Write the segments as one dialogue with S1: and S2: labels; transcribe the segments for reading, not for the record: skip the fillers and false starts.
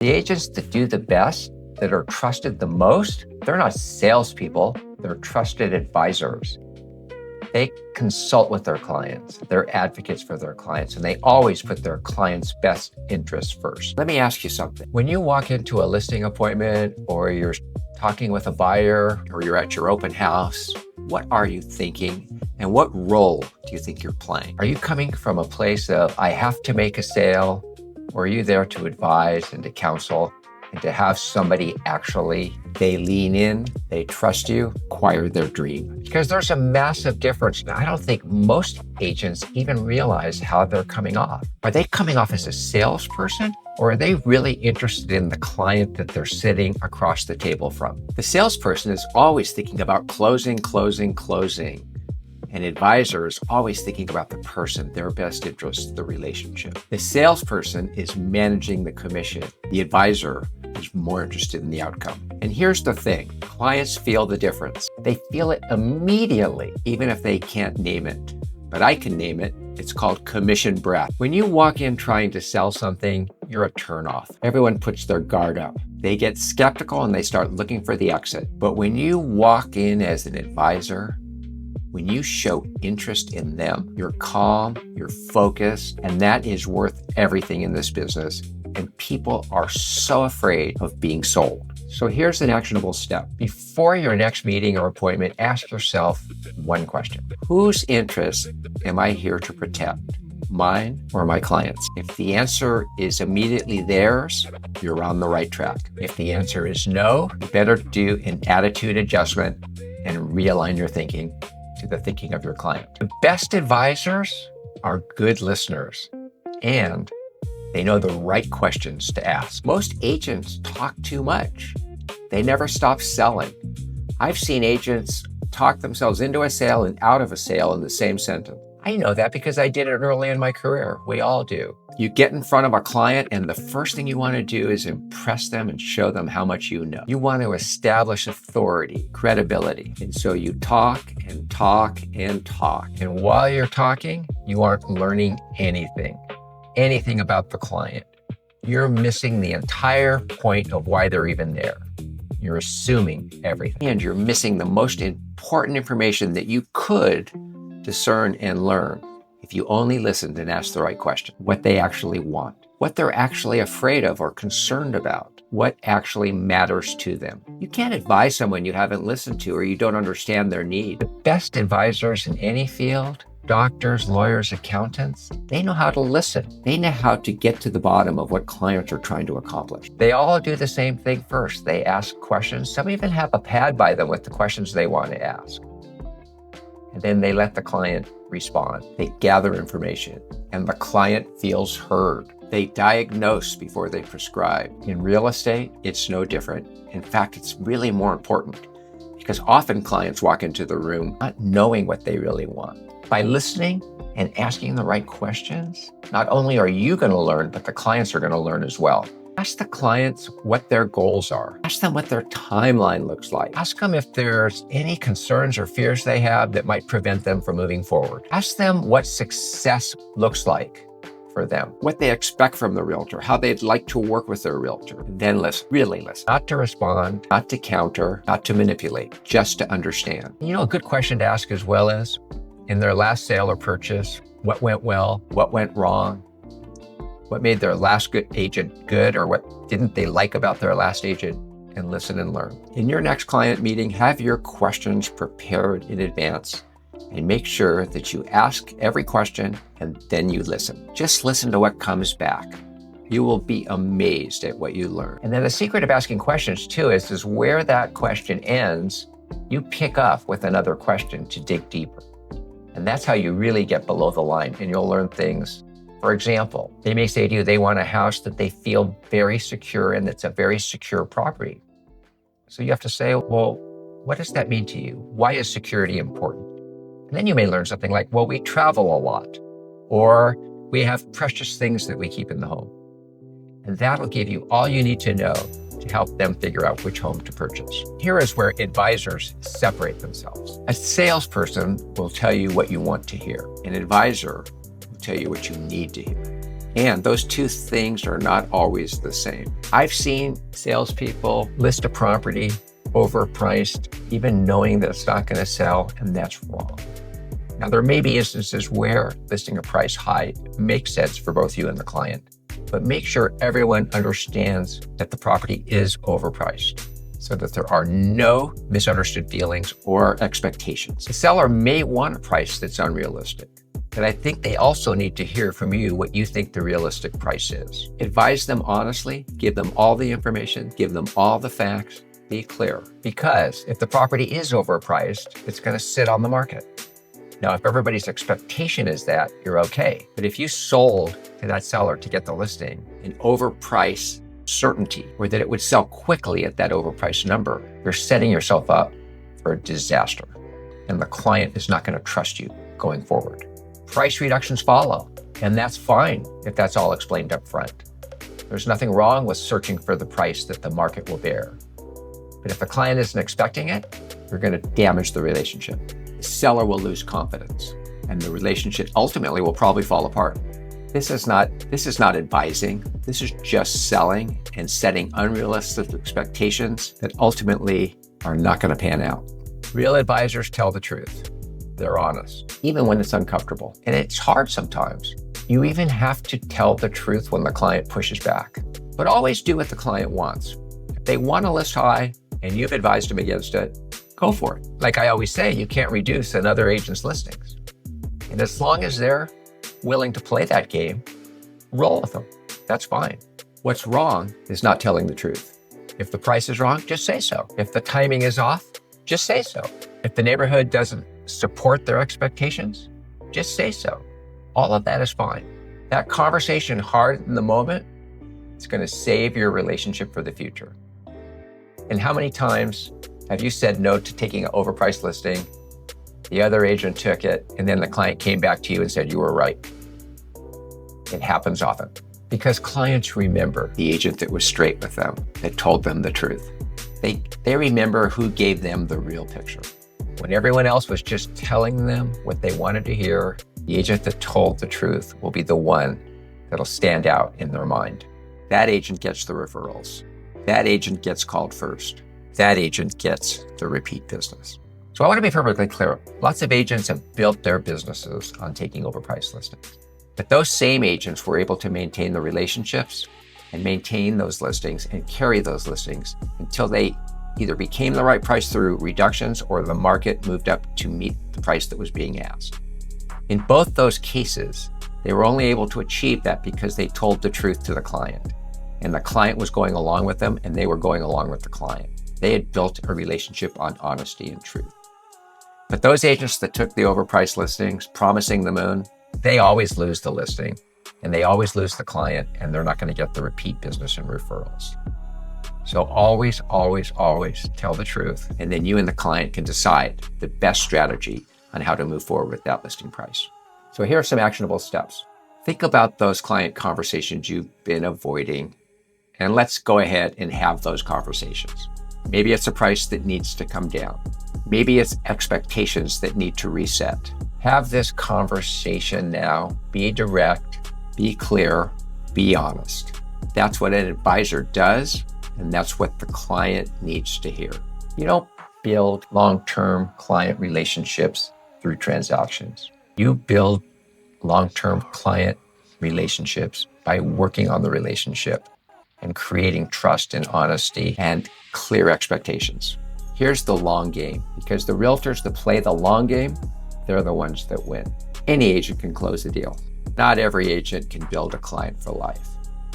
S1: The agents that do the best, that are trusted the most, they're not salespeople, they're trusted advisors. They consult with their clients, they're advocates for their clients, and they always put their clients' best interests first. Let me ask you something. When you walk into a listing appointment, or you're talking with a buyer, or you're at your open house, what are you thinking? And what role do you think you're playing? Are you coming from a place of, I have to make a sale, or are you there to advise and to counsel and to have somebody actually, they lean in, they trust you, acquire their dream? Because there's a massive difference. Now, I don't think most agents even realize how they're coming off. Are they coming off as a salesperson, or are they really interested in the client that they're sitting across the table from? The salesperson is always thinking about closing. An advisor is always thinking about the person, their best interest, the relationship. The salesperson is managing the commission. The advisor is more interested in the outcome. And here's the thing, clients feel the difference. They feel it immediately, even if they can't name it. But I can name it. It's called commission breath. When you walk in trying to sell something, you're a turnoff. Everyone puts their guard up. They get skeptical and they start looking for the exit. But when you walk in as an advisor, when you show interest in them, you're calm, you're focused, and that is worth everything in this business. And people are so afraid of being sold. So here's an actionable step. Before your next meeting or appointment, ask yourself one question. Whose interest am I here to protect? Mine or my clients? If the answer is immediately theirs, you're on the right track. If the answer is no, you better do an attitude adjustment and realign your thinking to the thinking of your client. The best advisors are good listeners, and they know the right questions to ask. Most agents talk too much. They never stop selling. I've seen agents talk themselves into a sale and out of a sale in the same sentence. I know that because I did it early in my career. We all do. You get in front of a client and the first thing you want to do is impress them and show them how much you know. You want to establish authority, credibility. And so you talk and talk and talk. And while you're talking, you aren't learning anything about the client. You're missing the entire point of why they're even there. You're assuming everything. And you're missing the most important information that you could discern and learn if you only listened and asked the right question. What they actually want, what they're actually afraid of or concerned about, what actually matters to them. You can't advise someone you haven't listened to or you don't understand their need. The best advisors in any field, doctors, lawyers, accountants, they know how to listen. They know how to get to the bottom of what clients are trying to accomplish. They all do the same thing first. They ask questions. Some even have a pad by them with the questions they want to ask. And then they let the client respond. They gather information, and the client feels heard. They diagnose before they prescribe. In real estate, it's no different. In fact, it's really more important because often clients walk into the room not knowing what they really want. By listening and asking the right questions, not only are you going to learn, but the clients are going to learn as well. Ask the clients what their goals are. Ask them what their timeline looks like. Ask them if there's any concerns or fears they have that might prevent them from moving forward. Ask them what success looks like for them, what they expect from the realtor, how they'd like to work with their realtor. Then listen, really listen. Not to respond, not to counter, not to manipulate, just to understand. You know, a good question to ask as well is, in their last sale or purchase, what went well, what went wrong? What made their last good agent good, or what didn't they like about their last agent? And listen and learn. In your next client meeting, have your questions prepared in advance and make sure that you ask every question and then you listen. Just listen to what comes back. You will be amazed at what you learn. And then the secret of asking questions too is where that question ends, you pick up with another question to dig deeper. And that's how you really get below the line, and you'll learn things. For example, they may say to you they want a house that they feel very secure in, that's a very secure property. So you have to say, well, what does that mean to you? Why is security important? And then you may learn something like, well, we travel a lot, or we have precious things that we keep in the home. And that'll give you all you need to know to help them figure out which home to purchase. Here is where advisors separate themselves. A salesperson will tell you what you want to hear. An advisor will tell you what you need to hear. And those two things are not always the same. I've seen salespeople list a property overpriced, even knowing that it's not going to sell, and that's wrong. Now, there may be instances where listing a price high makes sense for both you and the client, but make sure everyone understands that the property is overpriced so that there are no misunderstood feelings or expectations. The seller may want a price that's unrealistic, but I think they also need to hear from you what you think the realistic price is. Advise them honestly, give them all the information, give them all the facts, be clear. Because if the property is overpriced, it's going to sit on the market. Now, if everybody's expectation is that, you're okay. But if you sold to that seller to get the listing an overpriced certainty, or that it would sell quickly at that overpriced number, you're setting yourself up for a disaster. And the client is not going to trust you going forward. Price reductions follow, and that's fine if that's all explained up front. There's nothing wrong with searching for the price that the market will bear. But if the client isn't expecting it, you're going to damage the relationship. The seller will lose confidence, and the relationship ultimately will probably fall apart. This is not advising. This is just selling and setting unrealistic expectations that ultimately are not going to pan out. Real advisors tell the truth. They're honest, even when it's uncomfortable. And it's hard sometimes. You even have to tell the truth when the client pushes back. But always do what the client wants. If they want to list high and you've advised them against it, go for it. Like I always say, you can't reduce another agent's listings. And as long as they're willing to play that game, roll with them. That's fine. What's wrong is not telling the truth. If the price is wrong, just say so. If the timing is off, just say so. If the neighborhood doesn't support their expectations, just say so. All of that is fine. That conversation, hard in the moment, it's going to save your relationship for the future. And how many times have you said no to taking an overpriced listing? The other agent took it, and then the client came back to you and said you were right. It happens often because clients remember the agent that was straight with them, that told them the truth. They remember who gave them the real picture. When everyone else was just telling them what they wanted to hear, the agent that told the truth will be the one that'll stand out in their mind. That agent gets the referrals. That agent gets called first. That agent gets the repeat business. So I want to be perfectly clear. Lots of agents have built their businesses on taking overpriced listings. But those same agents were able to maintain the relationships and maintain those listings and carry those listings until they either became the right price through reductions or the market moved up to meet the price that was being asked. In both those cases, they were only able to achieve that because they told the truth to the client. And the client was going along with them, and they were going along with the client. They had built a relationship on honesty and truth. But those agents that took the overpriced listings, promising the moon, they always lose the listing, and they always lose the client, and they're not going to get the repeat business and referrals. So always, always, always tell the truth, and then you and the client can decide the best strategy on how to move forward with that listing price. So here are some actionable steps. Think about those client conversations you've been avoiding, and let's go ahead and have those conversations. Maybe it's a price that needs to come down. Maybe it's expectations that need to reset. Have this conversation now. Be direct, be clear, be honest. That's what an advisor does, and that's what the client needs to hear. You don't build long-term client relationships through transactions. You build long-term client relationships by working on the relationship and creating trust and honesty and clear expectations. Here's the long game, because the realtors that play the long game, they're the ones that win. Any agent can close a deal. Not every agent can build a client for life.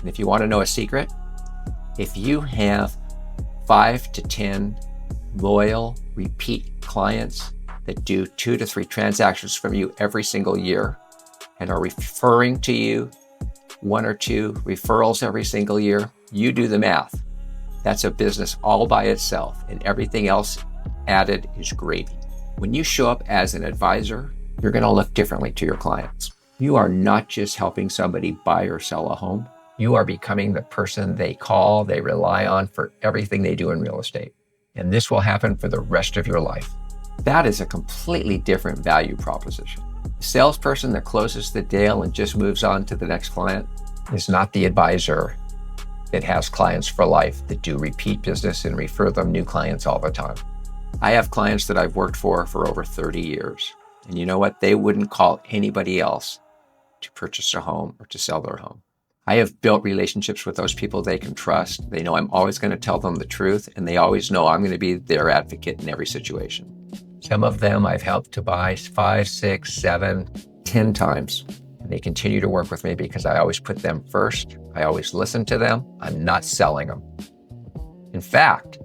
S1: And if you want to know a secret, if you have 5 to 10 loyal repeat clients that do 2 to 3 transactions from you every single year and are referring to you 1 or 2 referrals every single year, you do the math. That's a business all by itself, and everything else added is gravy. When you show up as an advisor, you're going to look differently to your clients. You are not just helping somebody buy or sell a home. You are becoming the person they call, they rely on for everything they do in real estate. And this will happen for the rest of your life. That is a completely different value proposition. The salesperson that closes the deal and just moves on to the next client, is not the advisor that has clients for life that do repeat business and refer them new clients all the time. I have clients that I've worked for over 30 years. And you know what? They wouldn't call anybody else to purchase a home or to sell their home. I have built relationships with those people they can trust. They know I'm always going to tell them the truth, and they always know I'm going to be their advocate in every situation. Some of them I've helped to buy 5, 6, 7, 10 times. And they continue to work with me because I always put them first. I always listen to them. I'm not selling them. In fact,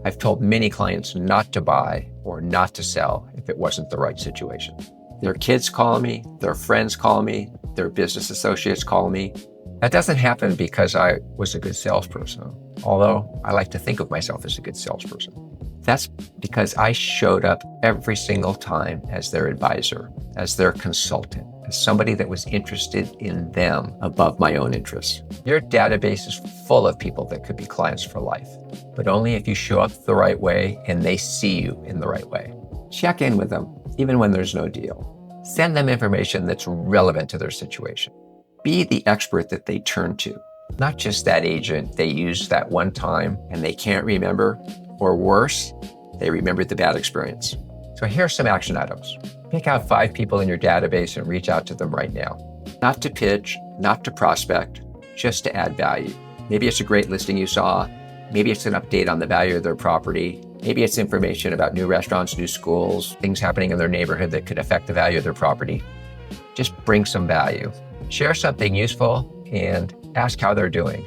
S1: I've told many clients not to buy or not to sell if it wasn't the right situation. Their kids call me, their friends call me, their business associates call me. That doesn't happen because I was a good salesperson, although I like to think of myself as a good salesperson. That's because I showed up every single time as their advisor, as their consultant, as somebody that was interested in them above my own interests. Your database is full of people that could be clients for life, but only if you show up the right way and they see you in the right way. Check in with them, even when there's no deal. Send them information that's relevant to their situation. Be the expert that they turn to, not just that agent they used that one time and they can't remember, or worse, they remembered the bad experience. So here's some action items. Pick out 5 people in your database and reach out to them right now. Not to pitch, not to prospect, just to add value. Maybe it's a great listing you saw. Maybe it's an update on the value of their property. Maybe it's information about new restaurants, new schools, things happening in their neighborhood that could affect the value of their property. Just bring some value. Share something useful and ask how they're doing.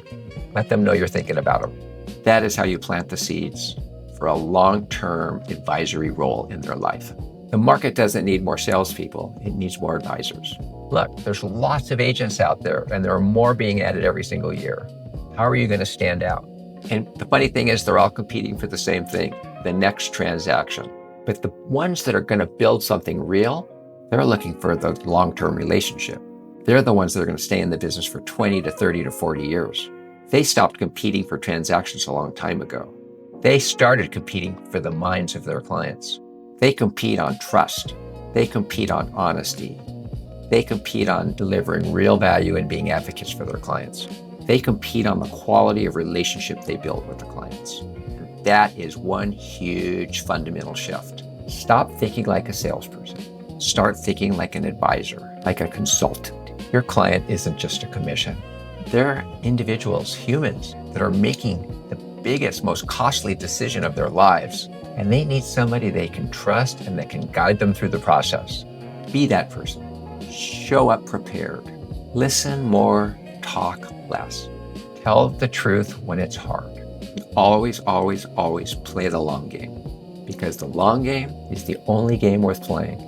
S1: Let them know you're thinking about them. That is how you plant the seeds for a long-term advisory role in their life. The market doesn't need more salespeople. It needs more advisors. Look, there's lots of agents out there, and there are more being added every single year. How are you going to stand out? And the funny thing is they're all competing for the same thing, the next transaction. But the ones that are going to build something real, they're looking for the long-term relationship. They're the ones that are going to stay in the business for 20 to 30 to 40 years. They stopped competing for transactions a long time ago. They started competing for the minds of their clients. They compete on trust. They compete on honesty. They compete on delivering real value and being advocates for their clients. They compete on the quality of relationship they build with the clients. And that is one huge fundamental shift. Stop thinking like a salesperson. Start thinking like an advisor, like a consultant. Your client isn't just a commission. They're individuals, humans that are making the biggest, most costly decision of their lives. And they need somebody they can trust and that can guide them through the process. Be that person. Show up prepared. Listen more, talk less. Tell the truth when it's hard. Always, always, always play the long game, because the long game is the only game worth playing.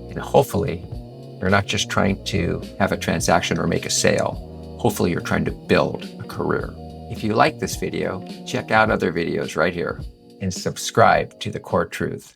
S1: And hopefully, you're not just trying to have a transaction or make a sale. Hopefully, you're trying to build a career. If you like this video, check out other videos right here and subscribe to The Core Truth.